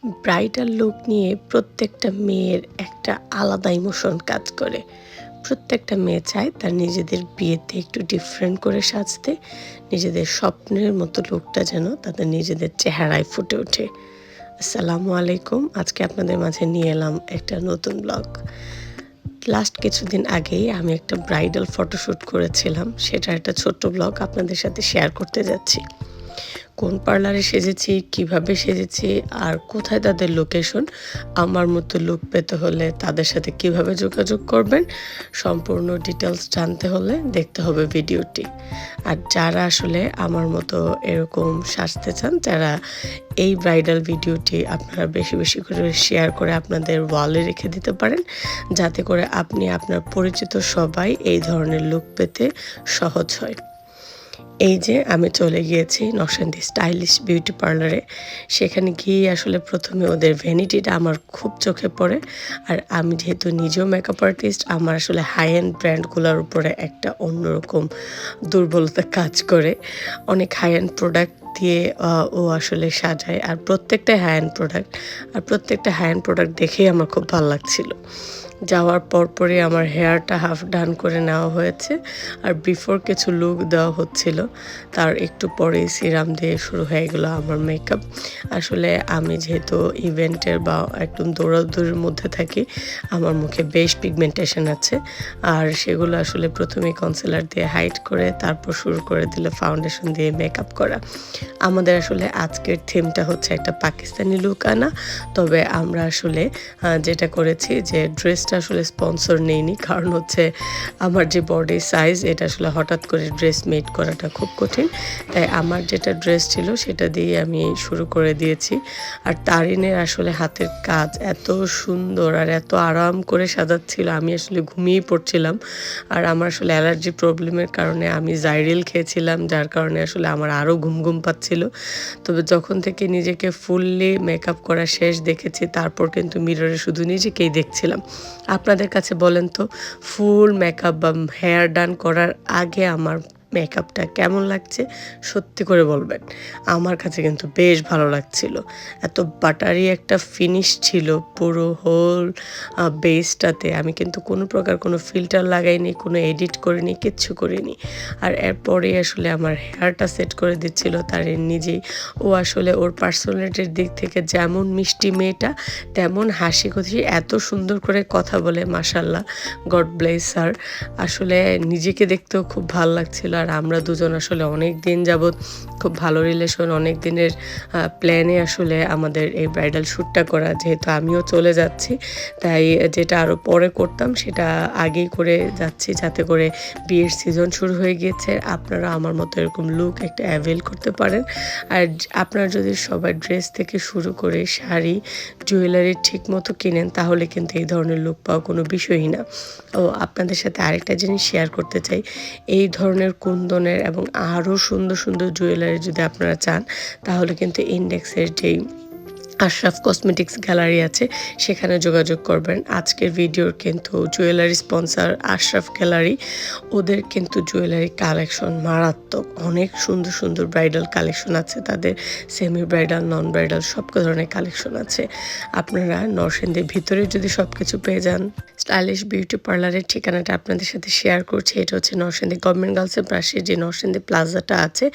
Bridal look নিয়ে প্রত্যেকটা মেয়ের একটা আলাদা ইমোশন কাজ করে। প্রত্যেকটা মেয়ে চায় তার নিজেদের বিয়েতে একটু ডিফারেন্ট করে সাজতে, নিজেদের স্বপ্নের মতো লুকটা যেন তাদের নিজেদের চেহারায় ফুটে ওঠে। আসসালামু আলাইকুম, আজকে আপনাদের মাঝে নিয়ে এলাম একটা নতুন ব্লগ। লাস্ট কিছুদিন আগেই আমি একটা ব্রাইডাল ফটোশ্যুট করেছিলাম, সেটার একটা ছোট্ট ব্লগ আপনাদের সাথে শেয়ার করতে যাচ্ছি। কোন পার্লারে সেজেছি, কিভাবে সেজেছি আর কোথায় তাদের লোকেশন, আমার মতো লুক পেতে হলে তাদের সাথে কিভাবে যোগাযোগ করবেন, সম্পূর্ণ ডিটেলস জানতে হলে দেখতে হবে ভিডিওটি। আর যারা আসলে আমার মতো এরকম সাজতে চান, যারা এই ব্রাইডাল ভিডিওটি আপনারা বেশি বেশি করে শেয়ার করে আপনাদের ওয়ালে রেখে দিতে পারেন, যাতে করে আপনি আপনার পরিচিত সবাই এই ধরনের লুক পেতে সহজ হয়। এই যে আমি চলে গিয়েছি নকশান্দি স্টাইলিশ বিউটি পার্লারে। সেখানে গিয়ে আসলে প্রথমে ওদের ভ্যানিটিটা আমার খুব চোখে পড়ে। আর আমি যেহেতু নিজেও মেকআপ আর্টিস্ট, আমার আসলে হাই এন্ড ব্র্যান্ডগুলোর উপরে একটা অন্যরকম দুর্বলতা কাজ করে। অনেক হাই এন্ড প্রোডাক্ট দিয়ে ও আসলে সাজায়, আর প্রত্যেকটা হাই এন্ড প্রোডাক্ট, আর প্রত্যেকটা হাই এন্ড প্রোডাক্ট দেখেই আমার খুব ভালো লাগছিল। যাওয়ার পরপরই আমার হেয়ারটা হাফ ডান করে নেওয়া হয়েছে, আর বিফোর কিছু লুক দেওয়া হচ্ছিল, তার একটু পরেই সিরাম দিয়ে শুরু হয়ে গেলো আমার মেকআপ। আসলে আমি যেহেতু ইভেন্টের বা একদম দৌড়াদৌড়ির মধ্যে থাকি, আমার মুখে বেশ পিগমেন্টেশন আছে, আর সেগুলো আসলে প্রথমেই কনসিলার দিয়ে হাইড করে তারপর শুরু করে দিলে ফাউন্ডেশন দিয়ে মেকআপ করা। আমাদের আসলে আজকের থিমটা হচ্ছে একটা পাকিস্তানি লুক আনা, তবে আমরা আসলে যেটা করেছি যে ড্রেসটা আসলে স্পন্সর নেইনি, কারণ হচ্ছে আমার যে বডি সাইজ, এটা আসলে হঠাৎ করে ড্রেস মেড করাটা খুব কঠিন। তাই আমার যেটা ড্রেস ছিল সেটা দিয়ে আমি শুরু করে দিয়েছি। আর তারিনের আসলে হাতের কাজ এত সুন্দর আর এত আরাম করে সাজাচ্ছিল, আমি আসলে ঘুমিয়েই পড়ছিলাম। আর আমার আসলে অ্যালার্জি প্রবলেমের কারণে আমি জাইরিল খেয়েছিলাম, যার কারণে আসলে আমার আরও ঘুম ঘুম পাচ্ছিল। তবে যখন থেকে নিজেকে ফুললি মেকআপ করা শেষ দেখেছি, তারপর কিন্তু মিররে শুধু নিজেকেই দেখছিলাম। আপনাদের কাছে বলেন তো, ফুল মেকআপ বা হেয়ার ডান করার আগে আমার মেকআপটা কেমন লাগছে? সত্যি করে বলবেন। আমার কাছে কিন্তু বেশ ভালো লাগছিল। এত বাটারি একটা ফিনিশ ছিল পুরো হোল বেসটাতে। আমি কিন্তু কোনো প্রকার কোনো ফিল্টার লাগাইনি, কোনো এডিট করিনি, কিচ্ছু করিনি। আর এরপরেই আসলে আমার হেয়ারটা সেট করে দিচ্ছিল তার নিজেই। ও আসলে ওর পার্সোনালিটির দিক থেকে যেমন মিষ্টি মেয়েটা, তেমন হাসি খুশি, এত সুন্দর করে কথা বলে, মাশাল্লাহ, গড ব্লেস হার। আসলে নিজেকে দেখতেও খুব ভালো লাগছিল। আর আমরা দুজন আসলে অনেক দিন যাবৎ খুব ভালো রিলেশন, অনেক দিনের প্ল্যানে আসলে আমাদের এই ব্রাইডাল শ্যুটটা করা। যেহেতু আমিও চলে যাচ্ছি, তাই যেটা আরও পরে করতাম সেটা আগেই করে যাচ্ছি, যাতে করে বিয়ের সিজন শুরু হয়ে গিয়েছে। আপনারা আমার মতো এরকম লুক একটা অ্যাভেল করতে পারেন। আর আপনারা যদি সবাই ড্রেস থেকে শুরু করে শাড়ি, জুয়েলারি ঠিক মতো কিনেন, তাহলে কিন্তু এই ধরনের লুক পাওয়া কোনো বিষয়ই না। ও আপনাদের সাথে আরেকটা জিনিস শেয়ার করতে চাই, এই ধরনের কুন্দনের এবং আরও সুন্দর সুন্দর জুয়েলারি যদি আপনারা চান, তাহলে কিন্তু ইন্ডেক্সের যেই আশরাফ কসমেটিক্স গ্যালারি আছে, সেখানে যোগাযোগ করবেন। আজকের ভিডিওর কিন্তু জুয়েলারি স্পন্সর আশরাফ গ্যালারি। ওদের কিন্তু জুয়েলারি কালেকশন মারাত্মক, অনেক সুন্দর সুন্দর ব্রাইডাল কালেকশন আছে তাদের, সেমি ব্রাইডাল, নন ব্রাইডাল সব ধরনের কালেকশন আছে। আপনারা নরসিংদীর ভিতরে যদি সব কিছু পেয়ে যান। স্টাইলিশ বিউটি পার্লারের ঠিকানাটা আপনাদের সাথে শেয়ার করছি। এটা হচ্ছে নরসিংদী গভর্নমেন্ট গার্লসের পাশে যে নরসিংদী প্লাজাটা আছে,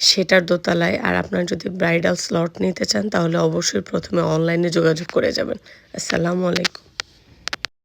সেটার দোতলায়। আর আপনারা যদি ব্রাইডাল স্লট নিতে চান, তাহলে অবশ্যই প্রথমে অনলাইনে যোগাযোগ করে যাবেন। আসসালামু আলাইকুম।